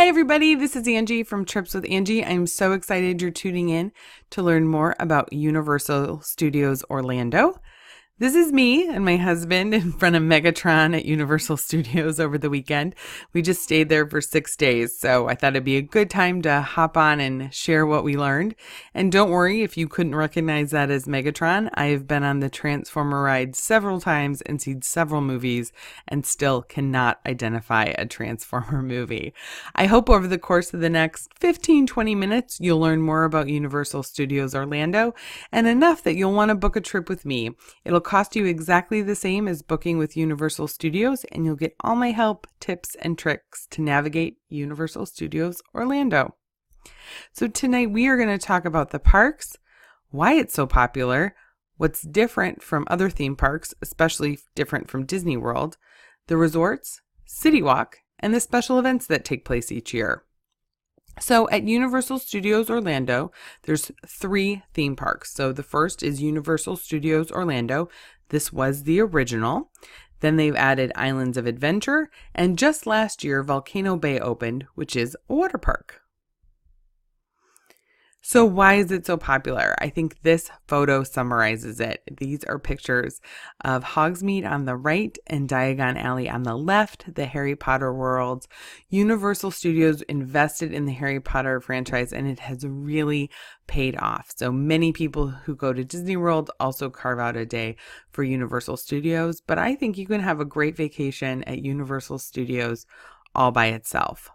Hi everybody, this is Angie from Trips with Angie. I'm so excited you're tuning in to learn more about Universal Studios Orlando. This is me and my husband in front of Megatron at Universal Studios over the weekend. We just stayed there for 6 days, so I thought it'd be a good time to hop on and share what we learned. And don't worry if you couldn't recognize that as Megatron. I have been on the Transformer ride several times and seen several movies and still cannot identify a Transformer movie. I hope over the course of the next 15-20 minutes you'll learn more about Universal Studios Orlando and enough that you'll want to book a trip with me. It'll cost you exactly the same as booking with Universal Studios, and you'll get all my help, tips, and tricks to navigate Universal Studios Orlando. So tonight we are going to talk about the parks, why it's so popular, what's different from other theme parks, especially different from Disney World, the resorts, City Walk, and the special events that take place each year. So at Universal Studios Orlando, there's 3 theme parks. So the first is Universal Studios Orlando. This was the original. Then they've added Islands of Adventure. And just last year, Volcano Bay opened, which is a water park. So why is it so popular? I think this photo summarizes it. These are pictures of Hogsmeade on the right and Diagon Alley on the left, the Harry Potter worlds. Universal Studios invested in the Harry Potter franchise and it has really paid off. So many people who go to Disney World also carve out a day for Universal Studios, but I think you can have a great vacation at Universal Studios all by itself.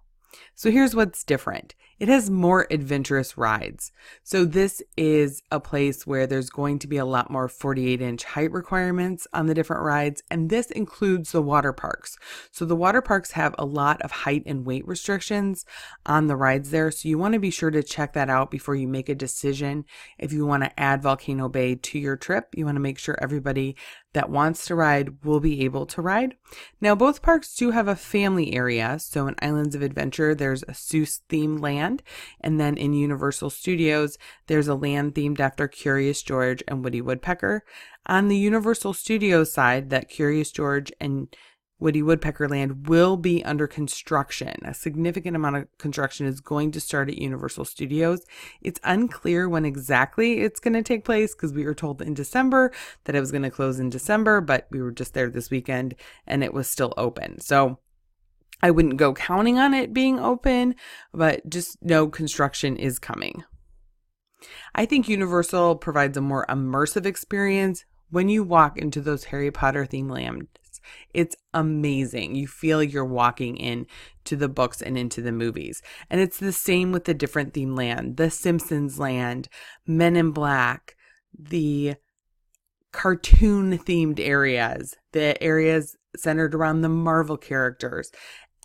So here's what's different. It has more adventurous rides. So this is a place where there's going to be a lot more 48-inch height requirements on the different rides, and this includes the water parks. So the water parks have a lot of height and weight restrictions on the rides there, so you want to be sure to check that out before you make a decision. If you want to add Volcano Bay to your trip, you want to make sure everybody that wants to ride will be able to ride. Now, both parks do have a family area. So in Islands of Adventure, there's a Seuss themed land. And then in Universal Studios, there's a land themed after Curious George and Woody Woodpecker. On the Universal Studios side, that Curious George and Woody Woodpecker land will be under construction. A significant amount of construction is going to start at Universal Studios. It's unclear when exactly it's going to take place because we were told in December that it was going to close in December, but we were just there this weekend and it was still open. So I wouldn't go counting on it being open, but just know construction is coming. I think Universal provides a more immersive experience when you walk into those Harry Potter themed lands. It's amazing. You feel you're walking into the books and into the movies. And it's the same with the different theme land, the Simpsons land, Men in Black, the cartoon themed areas, the areas centered around the Marvel characters.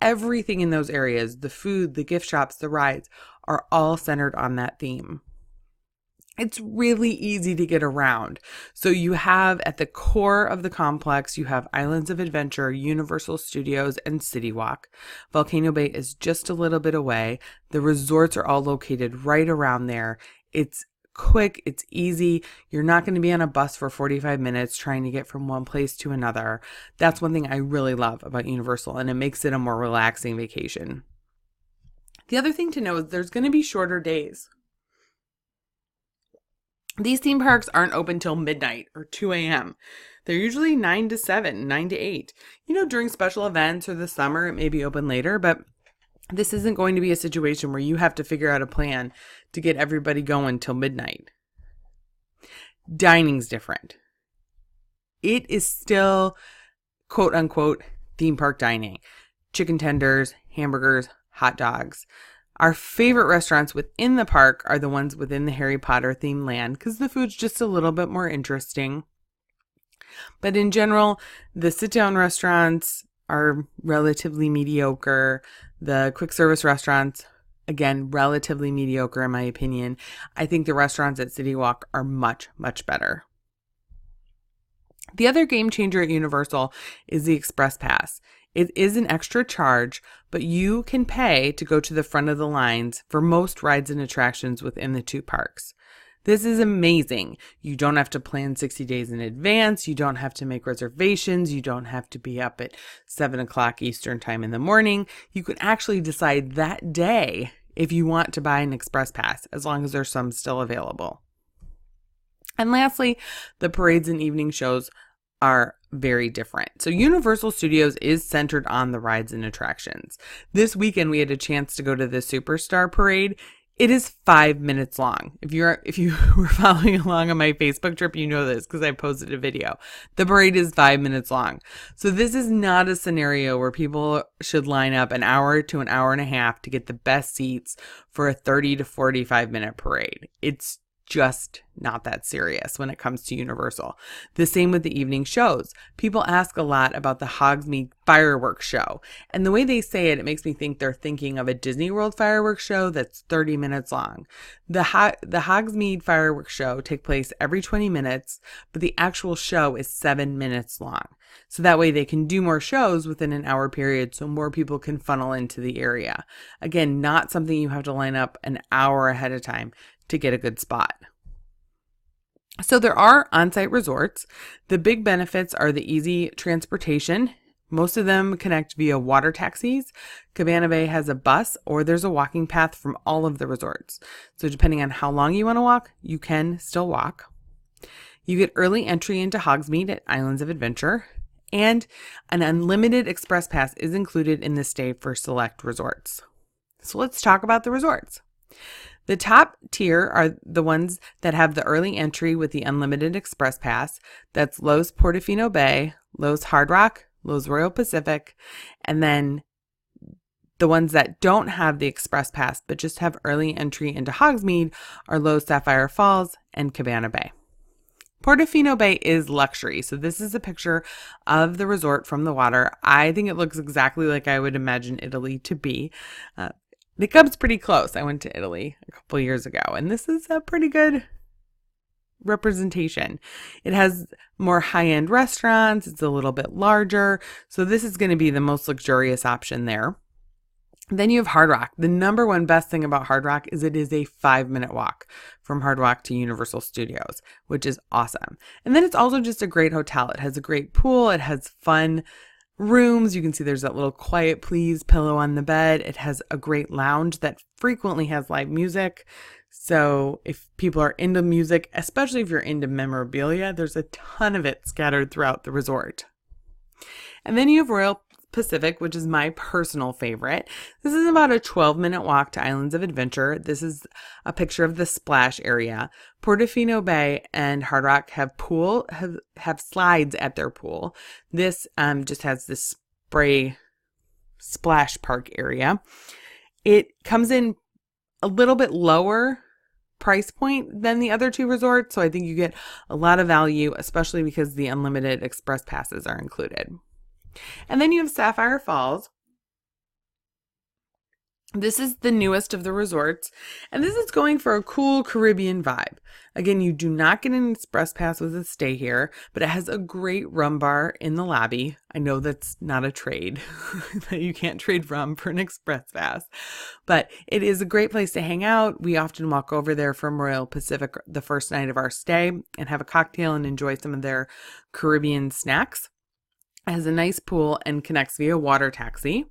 Everything in those areas, the food, the gift shops, the rides are all centered on that theme. It's really easy to get around. So you have at the core of the complex, you have Islands of Adventure, Universal Studios, and City Walk. Volcano Bay is just a little bit away. The resorts are all located right around there. It's quick, it's easy. You're not going to be on a bus for 45 minutes trying to get from one place to another. That's one thing I really love about Universal, and it makes it a more relaxing vacation. The other thing to know is there's going to be shorter days. These theme parks aren't open till midnight or 2 a.m. They're usually 9 to 7, 9 to 8. During special events or the summer, it may be open later, but this isn't going to be a situation where you have to figure out a plan to get everybody going till midnight. Dining's different. It is still, quote unquote, theme park dining. Chicken tenders, hamburgers, hot dogs. Our favorite restaurants within the park are the ones within the Harry Potter themed land because the food's just a little bit more interesting. But in general, the sit-down restaurants are relatively mediocre. The quick service restaurants, again, relatively mediocre in my opinion. I think the restaurants at City Walk are much, much better. The other game changer at Universal is the Express Pass. It is an extra charge, but you can pay to go to the front of the lines for most rides and attractions within the 2 parks. This is amazing. You don't have to plan 60 days in advance. You don't have to make reservations. You don't have to be up at 7 o'clock Eastern time in the morning. You can actually decide that day if you want to buy an express pass, as long as there's some still available. And lastly, the parades and evening shows are very different. So Universal Studios is centered on the rides and attractions. This weekend we had a chance to go to the Superstar Parade. It is 5 minutes long. If you were following along on my Facebook trip, you know this because I posted a video. The parade is 5 minutes long. So this is not a scenario where people should line up an hour to an hour and a half to get the best seats for a 30 to 45 minute parade. It's just not that serious when it comes to Universal. The same with the evening shows. People ask a lot about the Hogsmeade fireworks show. And the way they say it, it makes me think they're thinking of a Disney World fireworks show that's 30 minutes long. The Hogsmeade fireworks show takes place every 20 minutes, but the actual show is 7 minutes long. So that way they can do more shows within an hour period so more people can funnel into the area. Again, not something you have to line up an hour ahead of time to get a good spot. So there are on-site resorts. The big benefits are the easy transportation. Most of them connect via water taxis. Cabana Bay has a bus, or there's a walking path from all of the resorts. So depending on how long you want to walk, you can still walk. You get early entry into Hogsmeade at Islands of Adventure, and an unlimited express pass is included in the stay for select resorts. So let's talk about the resorts. The top tier are the ones that have the early entry with the unlimited express pass. That's Los Portofino Bay, Los Hard Rock, Los Royal Pacific, and then the ones that don't have the express pass but just have early entry into Hogsmeade are Los Sapphire Falls and Cabana Bay. Portofino Bay is luxury. So this is a picture of the resort from the water. I think it looks exactly like I would imagine Italy to be. It comes pretty close. I went to Italy a couple years ago, and this is a pretty good representation. It has more high-end restaurants. It's a little bit larger. So this is going to be the most luxurious option there. Then you have Hard Rock. The number one best thing about Hard Rock is it is a 5-minute walk from Hard Rock to Universal Studios, which is awesome. And then it's also just a great hotel. It has a great pool. It has fun rooms. You can see there's that little quiet please pillow on the bed. It has a great lounge that frequently has live music. So if people are into music, especially if you're into memorabilia, there's a ton of it scattered throughout the resort. And then you have Royal Pacific, which is my personal favorite. This is about a 12-minute walk to Islands of Adventure. This is a picture of the splash area. Portofino Bay and Hard Rock have slides at their pool. This just has this spray splash park area. It comes in a little bit lower price point than the other two resorts, so I think you get a lot of value, especially because the unlimited express passes are included. And then you have Sapphire Falls. This is the newest of the resorts, and this is going for a cool Caribbean vibe. Again, you do not get an express pass with a stay here, but it has a great rum bar in the lobby. I know that's not a trade, that you can't trade rum for an express pass, but it is a great place to hang out. We often walk over there from Royal Pacific the first night of our stay and have a cocktail and enjoy some of their Caribbean snacks. It has a nice pool and connects via water taxi.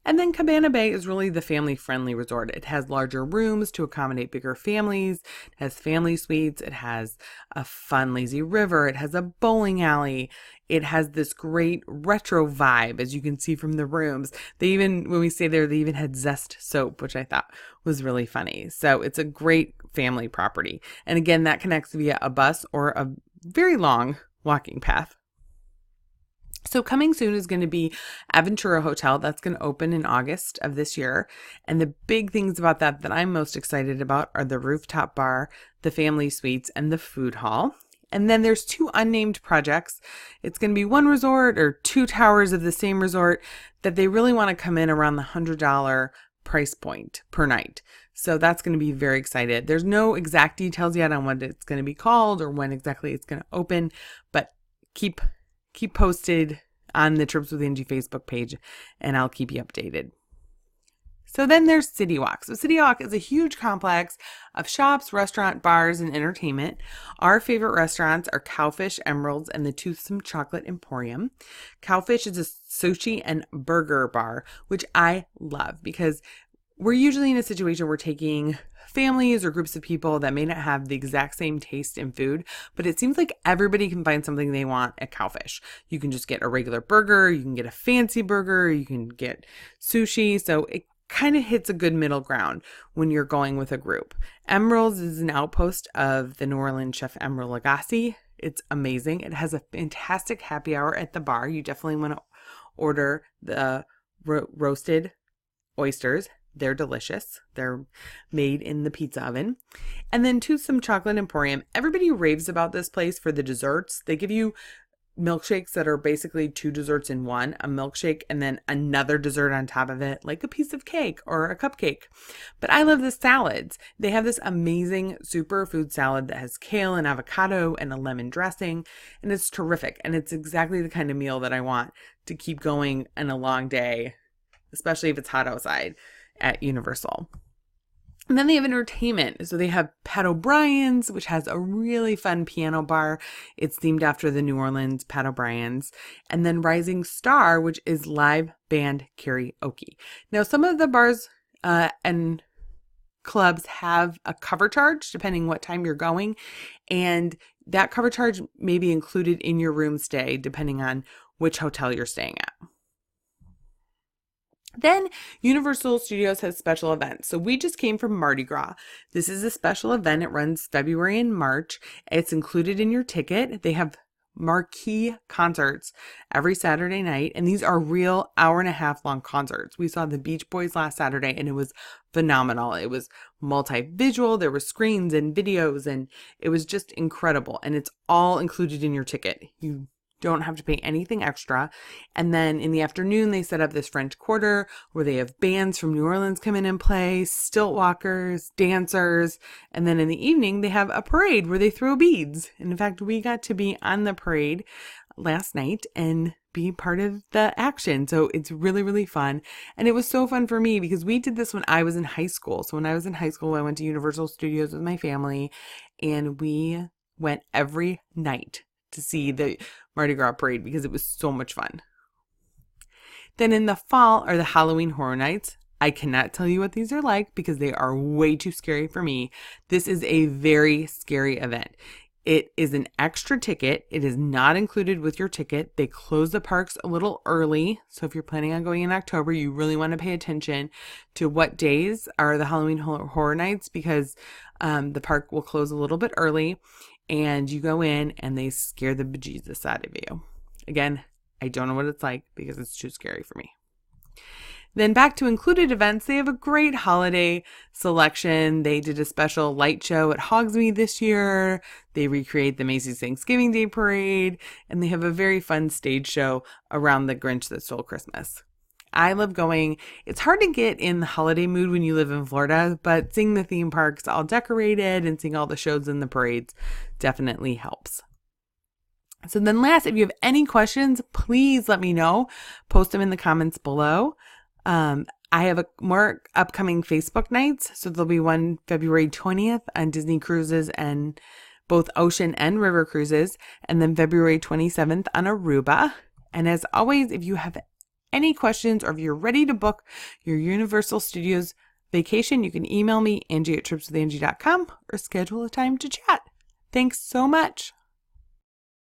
And then Cabana Bay is really the family-friendly resort. It has larger rooms to accommodate bigger families. It has family suites. It has a fun, lazy river. It has a bowling alley. It has this great retro vibe, as you can see from the rooms. When we stay there, they even had Zest soap, which I thought was really funny. So it's a great family property. And again, that connects via a bus or a very long walking path. So coming soon is going to be Aventura Hotel. That's going to open in August of this year. And the big things about that I'm most excited about are the rooftop bar, the family suites, and the food hall. And then there's 2 unnamed projects. It's going to be one resort or 2 towers of the same resort that they really want to come in around the $100 price point per night. So that's going to be very excited. There's no exact details yet on what it's going to be called or when exactly it's going to open, but keep posted on the Trips with Angie Facebook page, and I'll keep you updated. So then there's City Walk. So City Walk is a huge complex of shops, restaurant, bars, and entertainment. Our favorite restaurants are Cowfish, Emeralds, and the Toothsome Chocolate Emporium. Cowfish is a sushi and burger bar, which I love because we're usually in a situation where we're taking families or groups of people that may not have the exact same taste in food, but it seems like everybody can find something they want at Cowfish. You can just get a regular burger, you can get a fancy burger, you can get sushi. So it kind of hits a good middle ground when you're going with a group. Emerald's is an outpost of the New Orleans chef Emeril Lagasse. It's amazing. It has a fantastic happy hour at the bar. You definitely want to order the roasted oysters. They're delicious. They're made in the pizza oven. And then Toothsome Chocolate Emporium. Everybody raves about this place for the desserts. They give you milkshakes that are basically 2 desserts in one, a milkshake and then another dessert on top of it, like a piece of cake or a cupcake. But I love the salads. They have this amazing superfood salad that has kale and avocado and a lemon dressing, and it's terrific. And it's exactly the kind of meal that I want to keep going in a long day, especially if it's hot outside at Universal. And then they have entertainment. So they have Pat O'Brien's, which has a really fun piano bar. It's themed after the New Orleans Pat O'Brien's. And then Rising Star, which is live band karaoke. Now, some of the bars and clubs have a cover charge depending what time you're going. And that cover charge may be included in your room stay depending on which hotel you're staying at. Then Universal Studios has special events. So we just came from Mardi Gras. This is a special event. It runs February and March. It's included in your ticket. They have marquee concerts every Saturday night, and these are real 1.5 hour long concerts. We saw the Beach Boys last Saturday, and it was phenomenal. It was multi-visual. There were screens and videos, and it was just incredible. And it's all included in your ticket. You don't have to pay anything extra. And then in the afternoon, they set up this French Quarter where they have bands from New Orleans come in and play, stilt walkers, dancers. And then in the evening, they have a parade where they throw beads. And in fact, we got to be on the parade last night and be part of the action. So it's really, really fun. And it was so fun for me because we did this when I was in high school. So when I was in high school, I went to Universal Studios with my family, and we went every night to see the Mardi Gras parade because it was so much fun. Then in the fall are the Halloween Horror Nights. I cannot tell you what these are like because they are way too scary for me. This is a very scary event. It is an extra ticket. It is not included with your ticket. They close the parks a little early. So if you're planning on going in October, you really want to pay attention to what days are the Halloween Horror Nights because the park will close a little bit early. And you go in and they scare the bejesus out of you. Again, I don't know what it's like because it's too scary for me. Then back to included events, they have a great holiday selection. They did a special light show at Hogsmeade this year. They recreate the Macy's Thanksgiving Day Parade. And they have a very fun stage show around the Grinch That Stole Christmas. I love going. It's hard to get in the holiday mood when you live in Florida, but seeing the theme parks all decorated and seeing all the shows and the parades definitely helps. So then last, if you have any questions, please let me know. Post them in the comments below. I have more upcoming Facebook nights. So there'll be one February 20th on Disney Cruises and both ocean and river cruises, and then February 27th on Aruba. And as always, if you have any questions or if you're ready to book your Universal Studios vacation, you can email me, Angie@tripswithangie.com, or schedule a time to chat. Thanks so much.